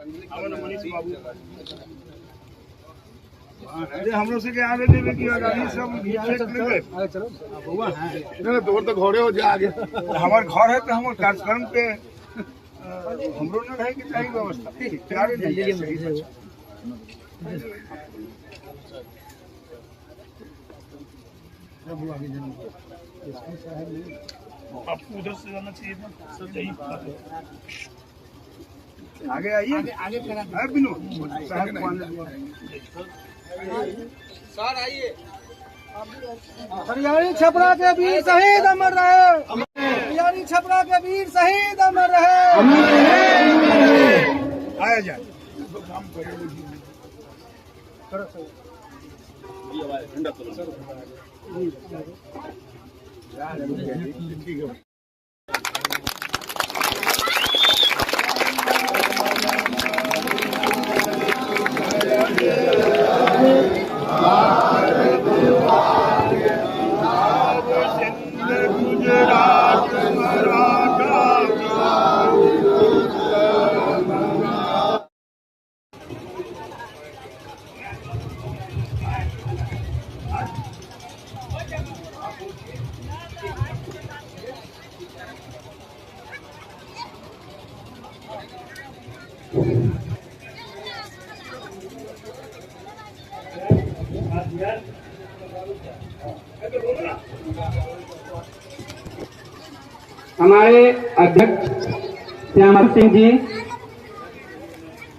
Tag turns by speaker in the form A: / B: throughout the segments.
A: हम लोग से क्या आगे देवे की सब दूर तक घोड़े हो जा आगे हमारे घर है तो हमारे कार्यक्रम पे हम लोग न रहे कि चाहिए व्यवस्था आपको उधर से जाना चाहिए था सर आगे आइए आगे बिनो सर आइए।
B: हरियाणी छपरा के वीर शहीद अमर रहे। हरियाणी छपरा के वीर शहीद अमर रहे।
A: आया जाए
C: हमारे अध्यक्ष श्यामल सिंह जी,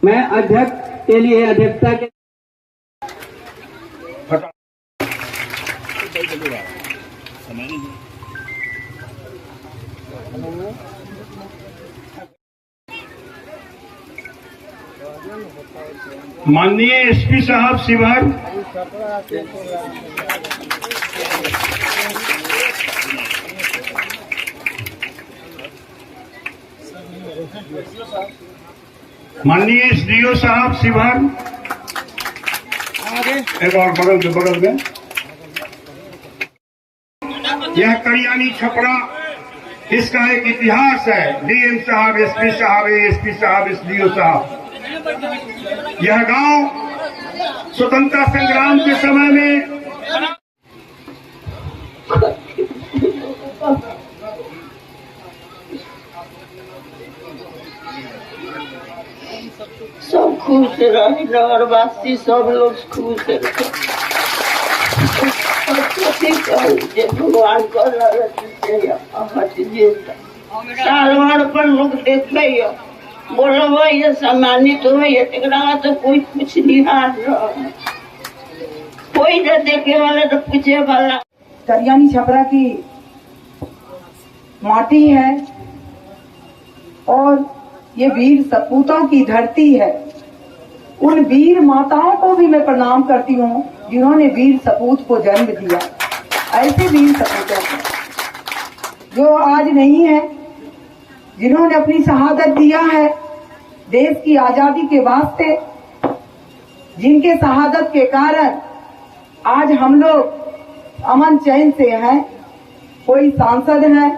C: मैं अध्यक्ष के लिए अध्यक्षता के
A: माननीय एसपी साहब शिवहर, माननीय एसडीओ साहब शिवहर, एक और बगल में यह करियानी छपरा, इसका एक इतिहास है। डीएम साहब, एसपी साहब, एएसपी साहब, एसडीओ साहब, यह गांव स्वतंत्रता संग्राम के समय में
D: सब खुश रहे, नगरवासी सब लोग खुश रहे। भगवान कर साल भर पर लोग देखे बोलब ये सम्मानित हो तो कोई कुछ नहीं हार रहा, कोई न देखे वाला तो पूछे वाला।
E: करियानी छपरा की माटी है और ये वीर सपूतों की धरती है। उन वीर माताओं को भी मैं प्रणाम करती हूँ जिन्होंने वीर सपूत को जन्म दिया। ऐसे वीर सपूतों को जो आज नहीं है, जिन्होंने अपनी शहादत दिया है देश की आजादी के वास्ते, जिनके शहादत के कारण आज हम लोग अमन चैन से हैं। कोई सांसद है,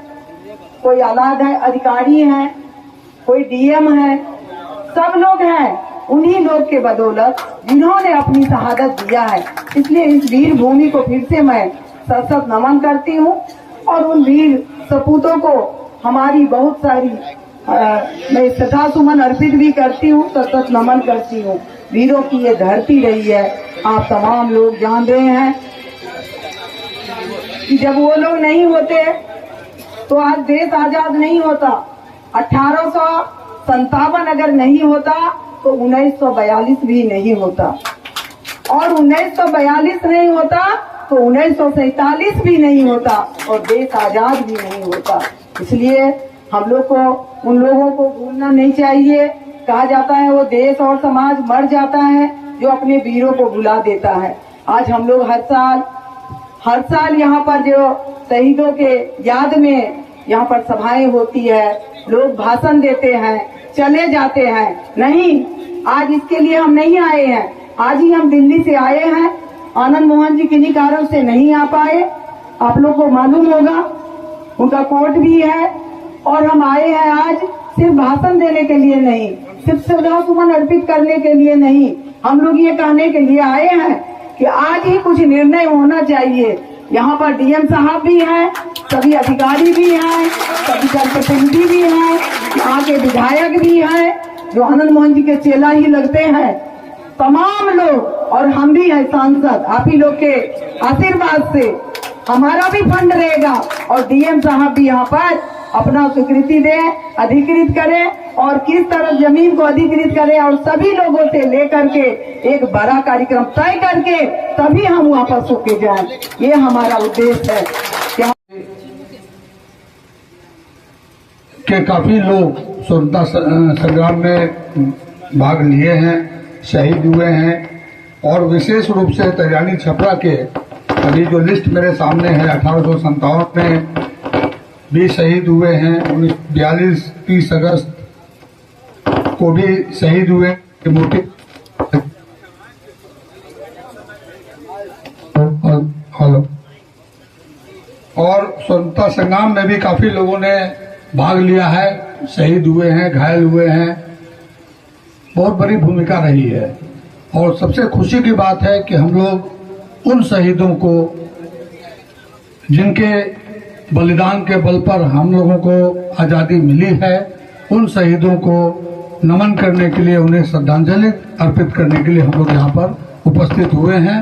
E: कोई आलाद है, अधिकारी हैं, कोई डीएम है, सब लोग हैं उन्हीं लोग के बदौलत जिन्होंने अपनी शहादत दिया है। इसलिए इस वीर भूमि को फिर से मैं सशक्त नमन करती हूँ और उन वीर सपूतों को हमारी बहुत सारी मैं श्रद्धा सुमन अर्पित भी करती हूँ, सशक्त नमन करती हूँ। वीरों की ये धरती रही है। आप तमाम लोग जान रहे हैं कि जब वो लोग नहीं होते तो आज देश आजाद नहीं होता। 1857 अगर नहीं होता तो 1942 भी नहीं होता, और 1942 नहीं होता तो 1947 भी नहीं होता, और देश आजाद भी नहीं होता। इसलिए हम लोग को उन लोगों को भूलना नहीं चाहिए। कहा जाता है वो देश और समाज मर जाता है जो अपने वीरों को भुला देता है। आज हम लोग हर साल यहाँ पर जो शहीदों के याद में यहाँ पर सभाएं होती है, लोग भाषण देते हैं, चले जाते हैं। नहीं, आज इसके लिए हम नहीं आए हैं। आज ही हम दिल्ली से आए हैं। आनंद मोहन जी किन्हीं कारण से नहीं आ पाए, आप लोग को मालूम होगा, उनका कोर्ट भी है। और हम आए हैं आज सिर्फ भाषण देने के लिए नहीं, सिर्फ श्रद्धासुमन अर्पित करने के लिए नहीं, हम लोग ये कहने के लिए आए हैं कि आज ही कुछ निर्णय होना चाहिए। यहाँ पर डीएम साहब भी हैं, सभी अधिकारी भी हैं, सभी जनप्रतिनिधि भी हैं, यहाँ के विधायक भी हैं जो आनंद मोहन जी के चेला ही लगते हैं, तमाम लोग, और हम भी हैं सांसद। आप ही लोग के आशीर्वाद से हमारा भी फंड रहेगा और डीएम साहब भी यहाँ पर अपना स्वीकृति दें, अधिकृत करें और किस तरह जमीन को अधिकृत करें और सभी लोगों से लेकर के एक बड़ा कार्यक्रम तय करके तभी हम वापस होके जाएं। ये हमारा उद्देश्य है
F: कि काफी लोग स्वतंत्रता संग्राम में भाग लिए हैं, शहीद हुए हैं, और विशेष रूप से तरियानी छपरा के अभी जो लिस्ट मेरे सामने है 1857 में भी शहीद हुए हैं, 1942 30 अगस्त को भी शहीद हुए। हेलो। और स्वतंत्रता संग्राम में भी काफी लोगों ने भाग लिया है, शहीद हुए हैं, घायल हुए हैं, बहुत बड़ी भूमिका रही है। और सबसे खुशी की बात है कि हम लोग उन शहीदों को, जिनके बलिदान के बल पर हम लोगों को आजादी मिली है, उन शहीदों को नमन करने के लिए, उन्हें श्रद्धांजलि अर्पित करने के लिए हम लोग यहाँ पर उपस्थित हुए हैं।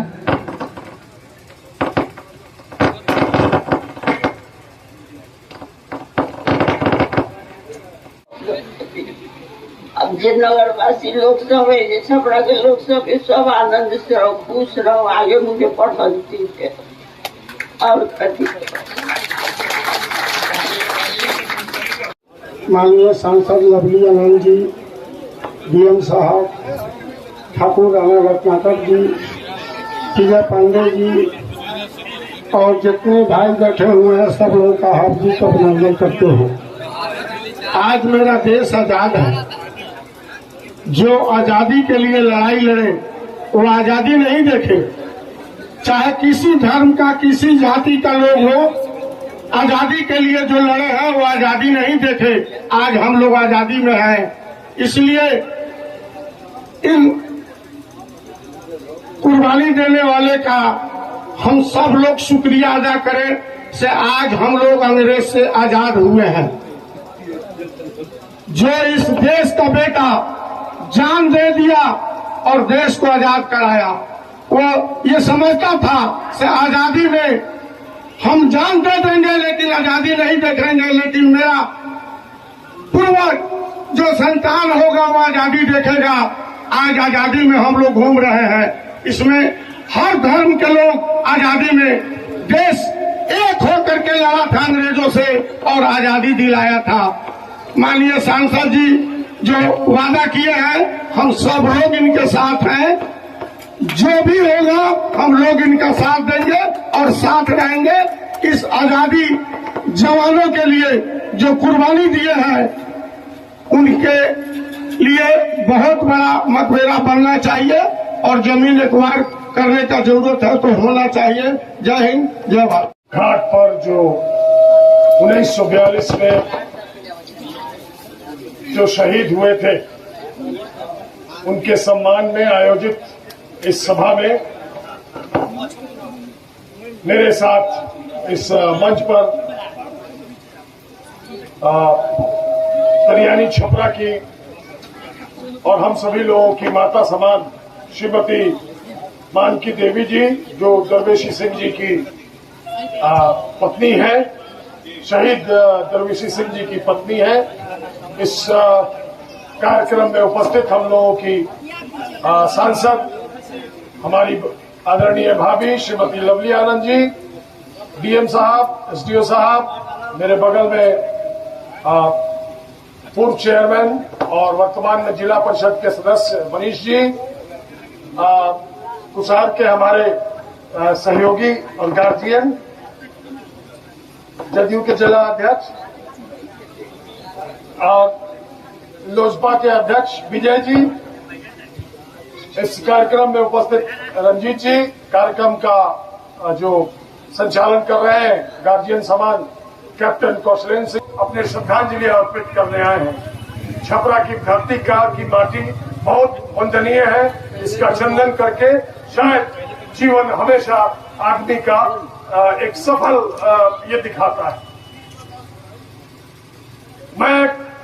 D: अब जे नगरवासी लोग सब है, जे छपरा के लोग सब आनंद से रहो, खुश रहो, आगे मुझे पढ़ती है और कथी।
G: माननीय सांसद लवली आनंद जी, डीएम साहब, ठाकुर राणा रत्नाकर जी, विजय पांडे जी और जितने भाई बैठे हुए हैं, सब लोगों का हार्दिक अभिनंदन करते हैं। आज मेरा देश आजाद है। जो आजादी के लिए लड़ाई लड़े वो आजादी नहीं देखे, चाहे किसी धर्म का, किसी जाति का लोग हो, आजादी के लिए जो लड़े हैं वो आजादी नहीं देखे। आज हम लोग आजादी में हैं, इसलिए इन कुर्बानी देने वाले का हम सब लोग शुक्रिया अदा करें से आज हम लोग अंग्रेज से आजाद हुए हैं। जो इस देश का बेटा जान दे दिया और देश को आजाद कराया, वो ये समझता था से आजादी में हम जान दे देंगे लेकिन आजादी नहीं देखेंगे, लेकिन मेरा पूर्वज जो संतान होगा वो आजादी देखेगा। आज आजादी में हम लोग घूम रहे हैं, इसमें हर धर्म के लोग आजादी में देश एक होकर के लड़ा था अंग्रेजों से और आजादी दिलाया था। माननीय सांसद जी जो वादा किए हैं, हम सब लोग इनके साथ हैं। जो भी होगा हम लोग इनका साथ देंगे और साथ रहेंगे। इस आजादी जवानों के लिए जो कुर्बानी दिए हैं, उनके लिए बहुत बड़ा मकबरा बनना चाहिए और जमीन एक्वायर करने का जरूरत है तो होना चाहिए। जय हिंद, जय भारत।
H: घाट पर जो 1942 में जो शहीद हुए थे, उनके सम्मान में आयोजित इस सभा में मेरे साथ इस मंच पर तरियानी छपरा की और हम सभी लोगों की माता समान श्रीमती मानकी देवी जी, जो दरवेशी सिंह जी की पत्नी है, शहीद दरवेशी सिंह जी की पत्नी है, इस कार्यक्रम में उपस्थित हम लोगों की सांसद हमारी आदरणीय भाभी श्रीमती लवली आनंद जी, डीएम साहब, एसडीओ साहब, मेरे बगल में पूर्व चेयरमैन और वर्तमान में जिला परिषद के सदस्य मनीष जी, कुसार के हमारे सहयोगी और गार्जियन, जदयू के जिला अध्यक्ष और लोजपा के अध्यक्ष विजय जी, इस कार्यक्रम में उपस्थित रंजीत जी, कार्यक्रम का जो संचालन कर रहे हैं गार्जियन समान कैप्टन कौशलेंद्र सिंह, अपने श्रद्धांजलि अर्पित करने आए हैं। छपरा की धरती की माटी बहुत वंदनीय है। इसका चंदन करके शायद जीवन हमेशा आदमी का एक सफल ये दिखाता है।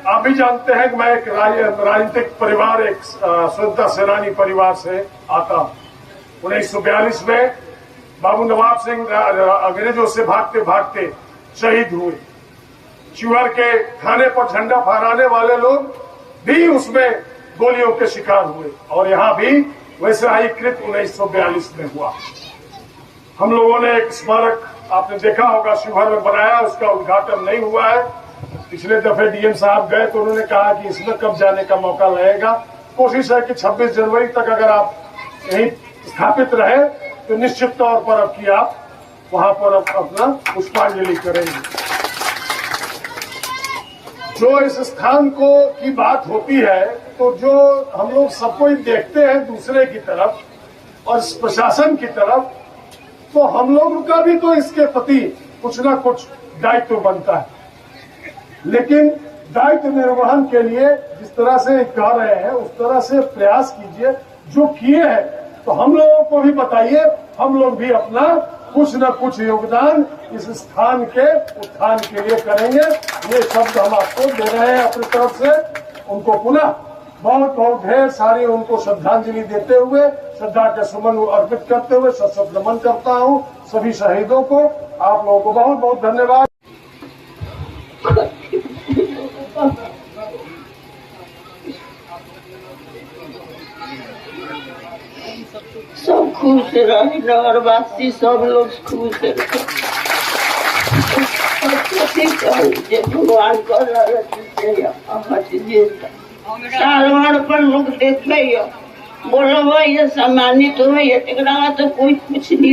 H: आप भी जानते हैं कि मैं एक राजनीतिक परिवार, एक स्वतंत्रता सेनानी परिवार से आता हूं। 1942 में बाबू नवाब सिंह अंग्रेजों से भागते भागते शहीद हुए। शिवहर के थाने पर झंडा फहराने वाले लोग भी उसमें गोलियों के शिकार हुए और यहाँ भी वैसा ही कृत 1942 में हुआ। हम लोगों ने एक स्मारक आपने देखा होगा शिवहर में बनाया, उसका उद्घाटन नहीं हुआ है। पिछले दफे डीएम साहब गए तो उन्होंने कहा कि इसमें कब जाने का मौका लगेगा। कोशिश है कि 26 जनवरी तक अगर आप यहीं स्थापित रहे तो निश्चित तौर पर अब की आप वहां पर अपना पुष्पांजलि करेंगे। जो इस स्थान को की बात होती है तो जो हम लोग सब कोई देखते हैं दूसरे की तरफ और प्रशासन की तरफ, तो हम लोगों का भी तो इसके प्रति कुछ ना कुछ दायित्व बनता है। लेकिन दायित्व निर्वहन के लिए जिस तरह से कह रहे हैं उस तरह से प्रयास कीजिए। जो किए हैं तो हम लोगों को भी बताइए, हम लोग भी अपना कुछ न कुछ योगदान इस स्थान के उत्थान के लिए करेंगे। ये शब्द हम आपको दे रहे हैं अपनी तरफ से। उनको पुनः बहुत बहुत ढेर सारी उनको श्रद्धांजलि देते हुए, श्रद्धा के सुमन अर्पित करते हुए सशक्त नमन करता हूँ सभी शहीदों को। आप लोगों को बहुत बहुत धन्यवाद।
D: सब खुश रहे, नगरवासी सब लोग खुश रहे। भगवान कर साल भर पर लोग देखे बोलो ये सम्मानित हुए, तो कोई कुछ नहीं।